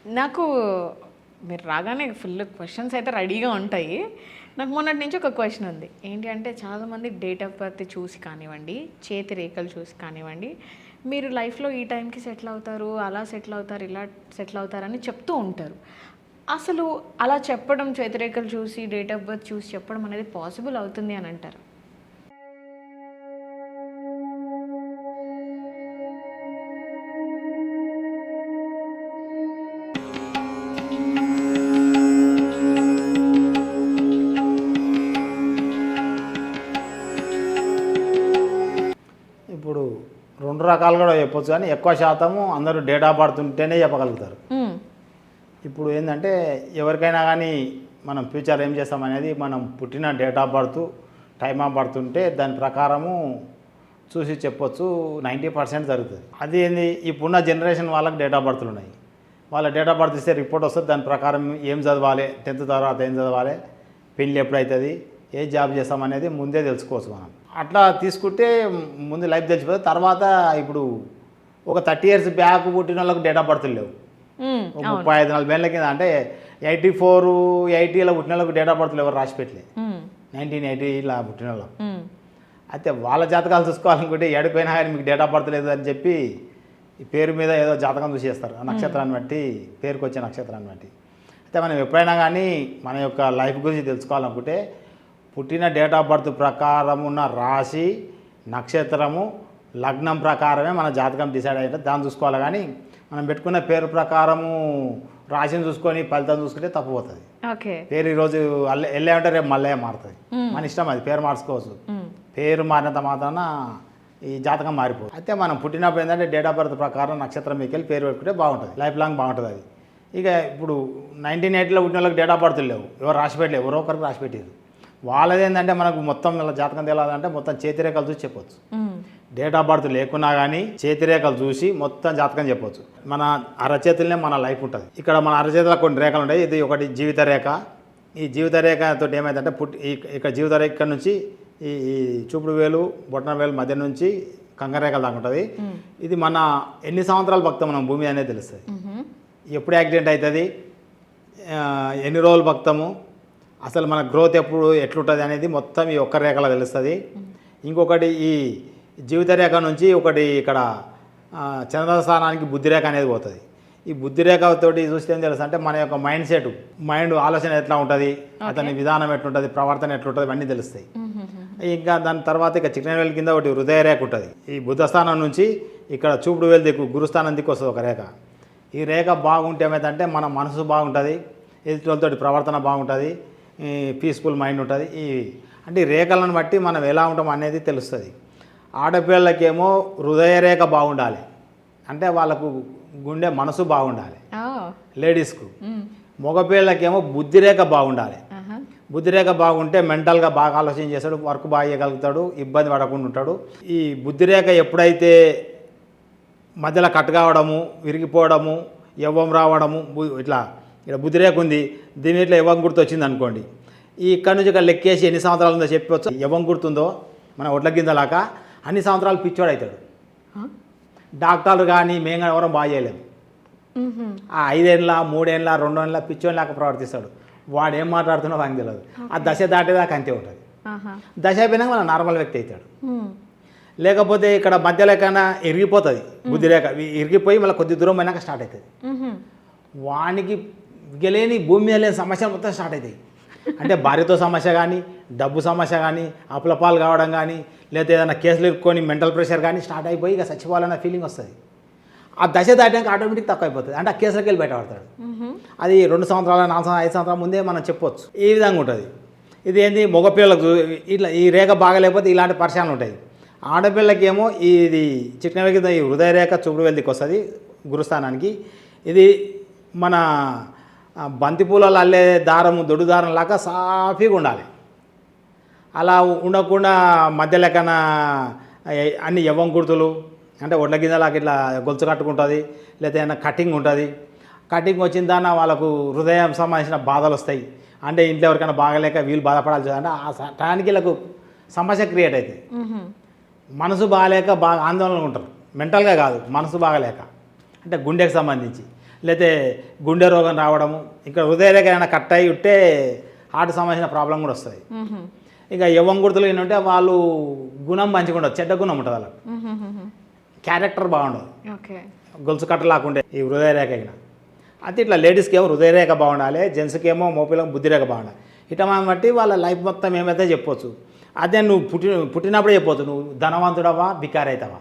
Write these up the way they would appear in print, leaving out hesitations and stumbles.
నాకు మీరు రాగానే ఫుల్ క్వశ్చన్స్ అయితే రెడీగా ఉంటాయి. నాకు మొన్నటి నుంచి ఒక క్వశ్చన్ ఉంది. ఏంటి అంటే చాలామంది డేట్ ఆఫ్ బర్త్ చూసి కానివ్వండి, చేతి రేఖలు చూసి కానివ్వండి, మీరు లైఫ్లో ఈ టైంకి సెటిల్ అవుతారు, అలా సెటిల్ అవుతారు, ఇలా సెటిల్ అవుతారని చెప్తూ ఉంటారు. అసలు అలా చెప్పడం, చేతిరేఖలు చూసి డేట్ ఆఫ్ బర్త్ చూసి చెప్పడం అనేది పాసిబుల్ అవుతుంది అని అంటారు? ఇప్పుడు 2 రకాలు కూడా చెప్పొచ్చు, కానీ ఎక్కువ శాతము అందరూ డేట్ ఆఫ్ బర్త్ ఉంటేనే చెప్పగలుగుతారు. ఇప్పుడు ఏంటంటే ఎవరికైనా కానీ మనం ఫ్యూచర్ ఏం చేస్తామనేది మనం పుట్టిన date of birth, time of birth ఉంటే దాని ప్రకారము చూసి చెప్పొచ్చు. 90% జరుగుతుంది. అది ఏంది, ఇప్పుడున్న జనరేషన్ వాళ్ళకి డేట్ ఆఫ్ బర్త్లు ఉన్నాయి. వాళ్ళ డేట్ ఆఫ్ బర్త్ ఇస్తే రిపోర్ట్ వస్తుంది. దాని ప్రకారం ఏం చదవాలి, 10th తర్వాత ఏం చదవాలి, పెళ్ళి ఎప్పుడవుతుంది, ఏ జాబ్ చేస్తామనేది ముందే తెలుసుకోవచ్చు మనం. అట్లా తీసుకుంటే ముందు లైఫ్ తెలిసిపోతుంది. తర్వాత ఇప్పుడు ఒక 30 years బ్యాక్ పుట్టిన వాళ్ళకి డేట్ ఆఫ్ బర్త్ లేవు. 35-40 ఏళ్ళ కింద అంటే 84, 80లో పుట్టిన వాళ్ళకి డేట్ ఆఫ్ బర్త్లు ఎవరు రాసి పెట్టలే. 1980 పుట్టిన వాళ్ళు అయితే వాళ్ళ జాతకాలు చూసుకోవాలనుకుంటే ఏడిపోయినా కానీ మీకు డేట్ ఆఫ్ బర్త్ లేదు అని చెప్పి ఈ పేరు మీద ఏదో జాతకం చూసేస్తారు, నక్షత్రాన్ని బట్టి, పేరుకి వచ్చే నక్షత్రాన్ని బట్టి. అయితే మనం ఎప్పుడైనా కానీ మన యొక్క లైఫ్ గురించి తెలుసుకోవాలనుకుంటే పుట్టిన డేట్ ఆఫ్ బర్త్ ప్రకారం ఉన్న రాశి, నక్షత్రము, లగ్నం ప్రకారమే మన జాతకం డిసైడ్ అయితే దాన్ని చూసుకోవాలి. కానీ మనం పెట్టుకున్న పేరు ప్రకారము రాశిని చూసుకొని ఫలితం చూసుకుంటే తప్పిపోతుంది. పేరు ఈరోజు వెళ్ళామంటే రేపు మళ్ళీ మారుతుంది. మన ఇష్టం, అది పేరు మార్చుకోవచ్చు. పేరు మారినంత మాత్రాన ఈ జాతకం మారిపోతుంది. అయితే మనం పుట్టినప్పుడు ఏంటంటే డేట్ ఆఫ్ బర్త్ ప్రకారం నక్షత్రం మీకు వెళ్ళి పేరు పెట్టుకుంటే బాగుంటుంది, లైఫ్ లాంగ్ బాగుంటుంది అది. ఇక ఇప్పుడు 1980లో పుట్టిన వాళ్ళకి డేట్ ఆఫ్ బర్త్ లేవు, ఎవరు రాసి పెట్టలేవు, ఎవరో ఒకరికి రాసి పెట్టారు. వాళ్ళది ఏంటంటే మనకు మొత్తం ఇలా జాతకం తెలియాలంటే మొత్తం చేతిరేఖలు చూసి చెప్పవచ్చు. డేట్ ఆఫ్ బర్త్ లేకున్నా కానీ చేతిరేఖలు చూసి మొత్తం జాతకం చెప్పవచ్చు. మన అరచేతులనే మన లైఫ్ ఉంటుంది. ఇక్కడ మన అరచేతుల కొన్ని రేఖలు ఉంటాయి. ఇది ఒకటి జీవిత రేఖ. ఈ జీవిత రేఖతో ఏమైందంటే ఇక్కడ జీవిత రేఖ ఇక్కడ నుంచి ఈ చూపుడు వేలు, బొట్టన వేలు మధ్య నుంచి కంగరేఖలు దాకా ఉంటుంది. ఇది మన ఎన్ని సంవత్సరాలు భక్తం మనం భూమి అనేది తెలుస్తుంది. ఎప్పుడు యాక్సిడెంట్ అవుతుంది, ఎన్ని రోజులు భక్తము, అసలు మన గ్రోత్ ఎప్పుడు ఎట్లుంటుంది అనేది మొత్తం ఈ ఒక్క రేఖలో తెలుస్తుంది. ఇంకొకటి ఈ జీవిత రేఖ నుంచి ఒకటి ఇక్కడ చంద్రస్థానానికి బుద్ధిరేఖ అనేది పోతుంది. ఈ బుద్ధిరేఖతోటి చూస్తే ఏం తెలుసు అంటే మన యొక్క మైండ్ సెట్, మైండ్ ఆలోచన ఎట్లా ఉంటుంది, అతని విధానం ఎట్లుంటుంది, ప్రవర్తన ఎట్లుంటుంది, ఇవన్నీ తెలుస్తాయి. ఇంకా దాని తర్వాత ఇక చికెన్ వేలు కింద ఒకటి హృదయ రేఖ ఉంటుంది. ఈ బుద్ధస్థానం నుంచి ఇక్కడ చూపుడు వేలు దిక్కు, గురుస్థానం దిక్కు వస్తుంది ఒక రేఖ. ఈ రేఖ బాగుంటే ఏమైందంటే మన మనసు బాగుంటుంది, ఎదుటితో ప్రవర్తన బాగుంటుంది, పీస్ఫుల్ మైండ్ ఉంటుంది. అంటే ఈ రేఖలను బట్టి మనం ఎలా ఉంటాం అనేది తెలుస్తుంది. ఆడపిల్లలకేమో హృదయ రేఖ బాగుండాలి, అంటే వాళ్ళకు గుండె మనసు బాగుండాలి లేడీస్కు. మగపిల్లలకేమో బుద్ధిరేఖ బాగుండాలి. బుద్ధిరేఖ బాగుంటే మెంటల్గా బాగా ఆలోచన చేస్తాడు, వర్క్ బాగా చేయగలుగుతాడు, ఇబ్బంది పడకుండా ఉంటాడు. ఈ బుద్ధిరేఖ ఎప్పుడైతే మధ్యలో కట్ కావడము, విరిగిపోవడము, యవ్వం రావడము, ఇట్లా ఇక్కడ బుద్ధిరేఖ ఉంది, దీని ఇట్లా యవ్వం గుర్తు వచ్చింది అనుకోండి, ఈ ఇక్కడ నుంచి ఇక్కడ లెక్కేసి ఎన్ని సంవత్సరాలు ఉందో చెప్పవచ్చు. యవ్వం గుర్తుందో మన ఒడ్ల కిందలాక అన్ని సంవత్సరాలు పిచ్చోడు అవుతాడు. డాక్టర్లు కానీ మేము కానీ ఎవరో బాగా చేయలేము. ఆ 5 ఏళ్ళ 3 ఏళ్ళ 2 ఏళ్ళ పిచ్చోని లాగా ప్రవర్తిస్తాడు. వాడు ఏం మాట్లాడుతున్నా వానికి తెలియదు. ఆ దశ దాటేదాకా అంతే ఉంటుంది. దశ అయిపోయినాక మన నార్మల్ వ్యక్తి అవుతాడు. లేకపోతే ఇక్కడ మధ్యలో కన్నా ఇరిగిపోతుంది బుద్ధిరేఖ, ఇరిగిపోయి మళ్ళీ కొద్ది దూరం అయినాక స్టార్ట్ అవుతుంది. వానికి గెలేని భూమి మీద లేని సమస్యలు మొత్తం స్టార్ట్ అవుతాయి. అంటే భార్యతో సమస్య కానీ, డబ్బు సమస్య కానీ, అప్పులపాలు కావడం కానీ, లేకపోతే ఏదైనా కేసులు ఇరుక్కొని మెంటల్ ప్రెషర్ కానీ స్టార్ట్ అయిపోయి ఇక చచ్చిపోవాలన్న ఫీలింగ్ వస్తుంది. ఆ దశ దాటాక ఆటోమేటిక్ తక్కువ అయిపోతుంది. అంటే ఆ కేసులకి వెళ్ళి బయటపడతాడు. అది 2 సంవత్సరాలు 4 సంవత్సరాలు 5 సంవత్సరాల ముందే మనం చెప్పొచ్చు. ఈ విధంగా ఉంటుంది. ఇది ఏంది, మగపిల్లలకు ఇట్లా ఈ రేఖ బాగలేకపోతే ఇలాంటి పరిచయాలు ఉంటాయి. ఆడపిల్లకి ఏమో ఇది చికెన్ కింద ఈ హృదయ రేఖ చూపుడు వెళ్దికి వస్తుంది గురుస్థానానికి. ఇది మన బంతిపూలలో అల్లే దారము, దొడ్డు దారం లాగా సాఫీగా ఉండాలి. అలా ఉండకుండా మధ్య లెక్కన అన్ని యవ్వం గుర్తులు, అంటే ఒడ్ల గింజలాగా ఇట్లా గొలుసు కట్టుకుంటుంది, లేదా ఏమైనా కటింగ్ ఉంటుంది. కటింగ్ వచ్చిన దాన్ని వాళ్ళకు హృదయం సంబంధించిన బాధలు వస్తాయి. అంటే ఇంట్లో ఎవరికైనా బాగలేక వీళ్ళు బాధపడాల్సి అంటే ఆ టయానికి వీళ్ళకు సమస్య క్రియేట్ అవుతుంది. మనసు బాగలేక బాగా ఆందోళనగా ఉంటారు, మెంటల్గా కాదు, మనసు బాగలేక, అంటే గుండెకి సంబంధించి. లేతే గుండె రోగం రావడము, ఇంకా హృదయరేఖ ఏమైనా కట్ అయి ఉంటే హార్ట్ సంబంధించిన ప్రాబ్లం కూడా వస్తుంది. ఇక యవ్వం గుర్తులు ఏంటంటే వాళ్ళు గుణం మంచిగా ఉండదు, చెడ్డ గుణం ఉంటుంది వాళ్ళకి, క్యారెక్టర్ బాగుండదు, ఓకే, గొలుసు కట్ట లాకుండే ఈ హృదయరేఖ అయిన. అయితే ఇట్లా లేడీస్కి ఏమో హృదయరేఖ బాగుండాలి, జెంట్స్కి ఏమో మోపిలకు బుద్ధిరేఖ బాగుండాలి. ఇట్లా మనం బట్టి వాళ్ళ లైఫ్ మొత్తం ఏమైతే చెప్పొచ్చు. అదే నువ్వు పుట్టినప్పుడే చెప్పొచ్చు నువ్వు ధనవంతుడవా బికారి అవుతావా.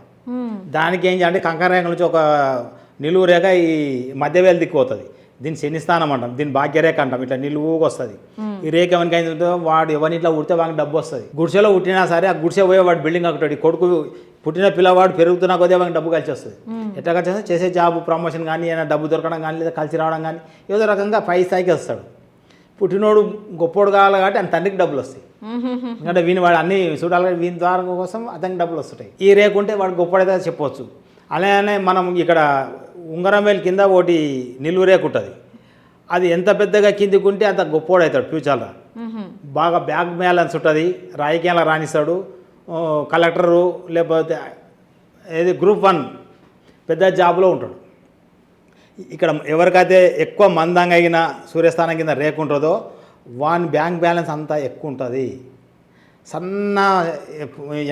దానికి ఏం చేయాలంటే కంకర నుంచి ఒక నిలువు రేఖ ఈ మధ్యవేలు దిక్కుపోతుంది, దీన్ని శనిస్థానం అంటాం, దీన్ని భాగ్యరేఖ అంటాం. ఇట్లా నిలువుగా వస్తుంది ఈ రేఖ. ఎవరికి అయిందో వాడు ఎవరిని ఇట్లా ఉడితే వాడికి డబ్బు వస్తుంది. గుడిసెలో పుట్టినా సరే ఆ గుడిసె పోయే వాడు బిల్డింగ్ ఒకటి కొడుకు పుట్టిన పిల్లవాడు పెరుగుతున్నా కొద్దిగా వాడికి డబ్బు కలిసి వస్తుంది. ఎట్లా కలిసి వస్తుంది, చేసే జాబ్ ప్రమోషన్ కానీ ఏమైనా డబ్బు దొరకడం కానీ లేదా కలిసి రావడం కానీ ఏదో రకంగా పై స్థాయికి వస్తాడు. పుట్టినోడు గొప్పోడు కావాలి కాబట్టి ఆయన తండ్రికి డబ్బులు వస్తాయి. ఎందుకంటే వీని వాడు అన్ని చూడాలి, వీని ద్వారా కోసం అతనికి డబ్బులు వస్తుంటాయి. ఈ రేఖ ఉంటే వాడు గొప్పడైతే చెప్పవచ్చు. అలానే మనం ఇక్కడ ఉంగరం వేలు కింద ఒకటి నిలువు రేఖ ఉంటుంది, అది ఎంత పెద్దగా కిందికి ఉంటే అంత గొప్పోడు అవుతాడు ఫ్యూచర్లో. బాగా బ్యాంక్ బ్యాలెన్స్ ఉంటుంది, రాజకీయాల్లో రాణిస్తాడు, కలెక్టరు లేకపోతే ఏది గ్రూప్ 1 పెద్ద జాబ్లో ఉంటాడు. ఇక్కడ ఎవరికైతే ఎక్కువ మందంగా అయిన సూర్యస్థానం కింద రేఖ ఉంటుందో వాని బ్యాంక్ బ్యాలెన్స్ అంతా ఎక్కువ ఉంటుంది. సన్న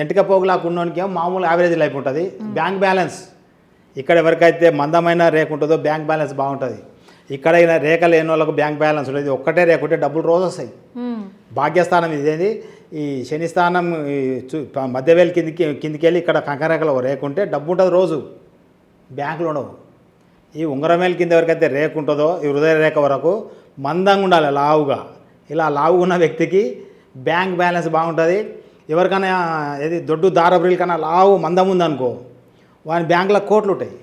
ఎంటిక పోగులాకు ఉన్నోనికి మామూలు యావరేజ్ లైఫ్ ఉంటుంది. బ్యాంక్ బ్యాలెన్స్ ఇక్కడ ఎవరికైతే మందమైన రేఖ ఉంటుందో బ్యాంక్ బ్యాలెన్స్ బాగుంటుంది. ఇక్కడ రేఖ లేని వాళ్ళకు బ్యాంక్ బ్యాలెన్స్ ఉంటుంది. ఒక్కటే రేఖ ఉంటే డబ్బులు రోజు వస్తాయి. భాగ్యస్థానం ఇదేంది, ఈ శని స్థానం మధ్యవేలు కిందికి వెళ్ళి ఇక్కడ కంకరేఖలో రేఖ ఉంటే డబ్బు ఉంటుంది రోజు, బ్యాంకులు ఉండవు. ఈ ఉంగరమేలు కింద ఎవరికైతే రేఖ ఉంటుందో ఈ హృదయ రేఖ వరకు మందంగా ఉండాలి, లావుగా. ఇలా లావుగా ఉన్న వ్యక్తికి బ్యాంక్ బ్యాలెన్స్ బాగుంటుంది. ఎవరికైనా ఏది దొడ్డు దారబ్రిల్ కన్నా లావు మందం ఉందనుకో వాని బ్యాంకులో కోట్లు ఉంటాయి.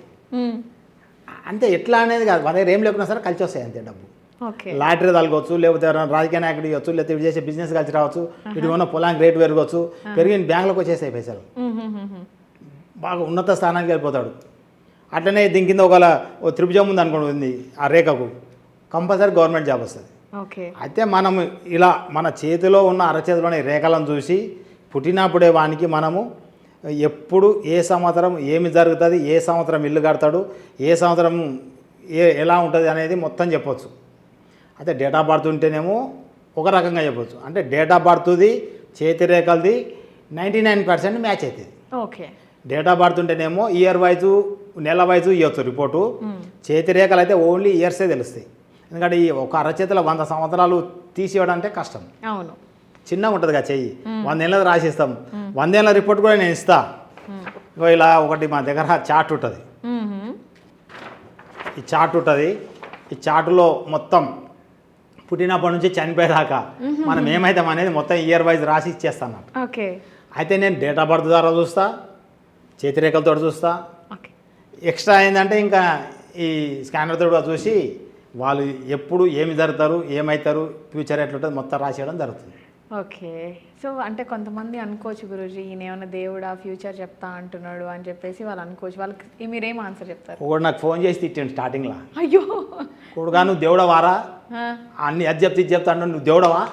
అంతే, ఎట్లా అనేది కాదు, మన దగ్గర ఏం లేకున్నా సరే కలిసి వస్తాయి అంతే డబ్బు. లాటరీ తలగవచ్చు, లేకపోతే ఎవరైనా రాజకీయ నాయకుడు ఇవ్వచ్చు, లేకపోతే ఇటు చేసే బిజినెస్ కలిసి రావచ్చు, ఇటు ఉన్న పొలానికి రేటు పెరగవచ్చు, పెరిగిన బ్యాంకులోకి వచ్చేసాయి పైసలు, బాగా ఉన్నత స్థానానికి వెళ్ళిపోతాడు. అట్లనే దీని కింద ఒక త్రిభుజం ఉంది అనుకోండి, ఉంది ఆ రేఖకు కంపల్సరీ గవర్నమెంట్ జాబ్ వస్తుంది. అయితే మనం ఇలా మన చేతిలో ఉన్న అరచేతిలోని రేఖలను చూసి పుట్టినప్పుడే వానికి మనము ఎప్పుడు ఏ సంవత్సరం ఏమి జరుగుతుంది, ఏ సంవత్సరం ఇల్లు కడతాడు, ఏ సంవత్సరం ఎలా ఉంటుంది అనేది మొత్తం చెప్పొచ్చు. అయితే డేట్ ఆఫ్ బర్త్ ఉంటేనేమో ఒక రకంగా చెప్పొచ్చు. అంటే డేట్ ఆఫ్ బర్త్ది చేతి రేఖలది 99% మ్యాచ్ అవుతుంది. ఓకే, డేట్ ఆఫ్ బర్త్ ఉంటేనేమో ఇయర్ వైజు నెల వైజు ఇవ్వచ్చు రిపోర్టు. చేతి రేఖలు అయితే ఓన్లీ ఇయర్సే తెలుస్తాయి. ఎందుకంటే ఈ ఒక అరచేతిలో 100 సంవత్సరాలు తీసి ఇవ్వడం అంటే కష్టం. అవును, చిన్నగా ఉంటుంది కదా చెయ్యి, 100 ఏళ్ళది రాసిస్తాం. 100 ఏళ్ళ రిపోర్ట్ కూడా నేను ఇస్తా. ఇలా ఒకటి మా దగ్గర చార్ట్ ఉంటుంది, ఈ చార్ట్ ఉంటుంది. ఈ చార్టులో మొత్తం పుట్టినప్పటి నుంచి చనిపోయేదాకా మనం ఏమవుతాం అనేది మొత్తం ఇయర్ వైజ్ రాసి ఇచ్చేస్తాను. ఓకే, అయితే నేను డేట్ ఆఫ్ బర్త్ ద్వారా చూస్తా, చేతిరేఖలతో చూస్తా. ఎక్స్ట్రా ఏంటంటే ఇంకా ఈ స్కానర్తో కూడా చూసి వాళ్ళు ఎప్పుడు ఏమి జరుగుతారు, ఏమవుతారు, ఫ్యూచర్ ఎట్లుంటుంది మొత్తం రాసేయడం జరుగుతుంది. ఓకే, సో అంటే కొంతమంది అనుకోవచ్చు గురూజీ ఈయన ఏమైనా దేవుడా ఫ్యూచర్ చెప్తా అంటున్నాడు అని చెప్పేసి వాళ్ళు అనుకోవచ్చు. వాళ్ళకి మీరేం ఆన్సర్ చెప్తారు? ఒకడు నాకు ఫోన్ చేసి తిట్టాను స్టార్టింగ్లో, అయ్యో కొడుగా నువ్వు దేవుడవారా, అన్ని అది చెప్తే ఇది చెప్తా అంటాడు, నువ్వు దేవుడవా,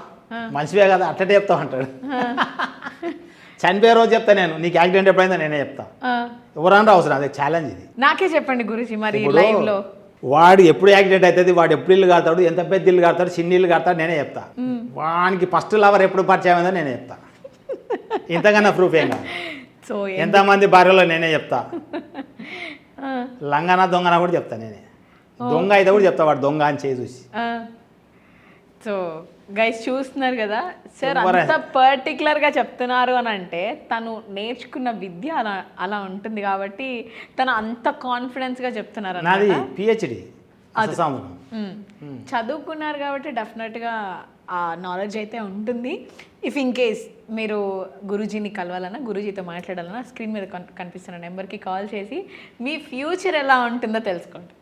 మంచివే కదా అట్లనే చెప్తావు అంటాడు. చనిపోయే రోజు చెప్తా నేను, నీకు యాక్సిడెంట్ ఎప్పుడైందో నేనే చెప్తా. ఎవరన్నా అవసరం, అదే ఛాలెంజ్ ఇది. నాకే చెప్పండి గురూజీ, మరి లైవ్ లో వాడు ఎప్పుడు యాక్సిడెంట్ అవుతుంది, వాడు ఎప్పుడు ఇల్లు కడతాడు, ఎంత పెద్ద ఇల్లు కడతాడు, చిన్న ఇల్లు కడతాడు నేనే చెప్తా. వానికి ఫస్ట్ లవర్ ఎప్పుడు పరిచయం అయిందో నేనే చెప్తా. ఇంతకన్నా ప్రూఫ్ ఏం కాదు. సో ఎంతమంది భార్యలో నేనే చెప్తా. లంగనా దొంగనా కూడా చెప్తా నేనే. దొంగ అయితే కూడా చెప్తా, వాడు దొంగ అని చేసి చూసి. సో గైస్ చూస్తున్నారు కదా సార్, అంత పర్టికులర్గా చెప్తున్నారు అని అంటే తను నేర్చుకున్న విద్య అలా అలా ఉంటుంది కాబట్టి తను అంత కాన్ఫిడెన్స్గా చెప్తున్నారు. నాది పిహెచ్డి, చదువుకున్నారు కాబట్టి డెఫినెట్గా ఆ నాలెడ్జ్ అయితే ఉంటుంది. ఇఫ్ ఇన్ కేస్ మీరు గురూజీని కలవాలన్నా, గురూజీతో మాట్లాడాలన్నా స్క్రీన్ మీద కనిపిస్తున్న నెంబర్కి కాల్ చేసి మీ ఫ్యూచర్ ఎలా ఉంటుందో తెలుసుకోండి.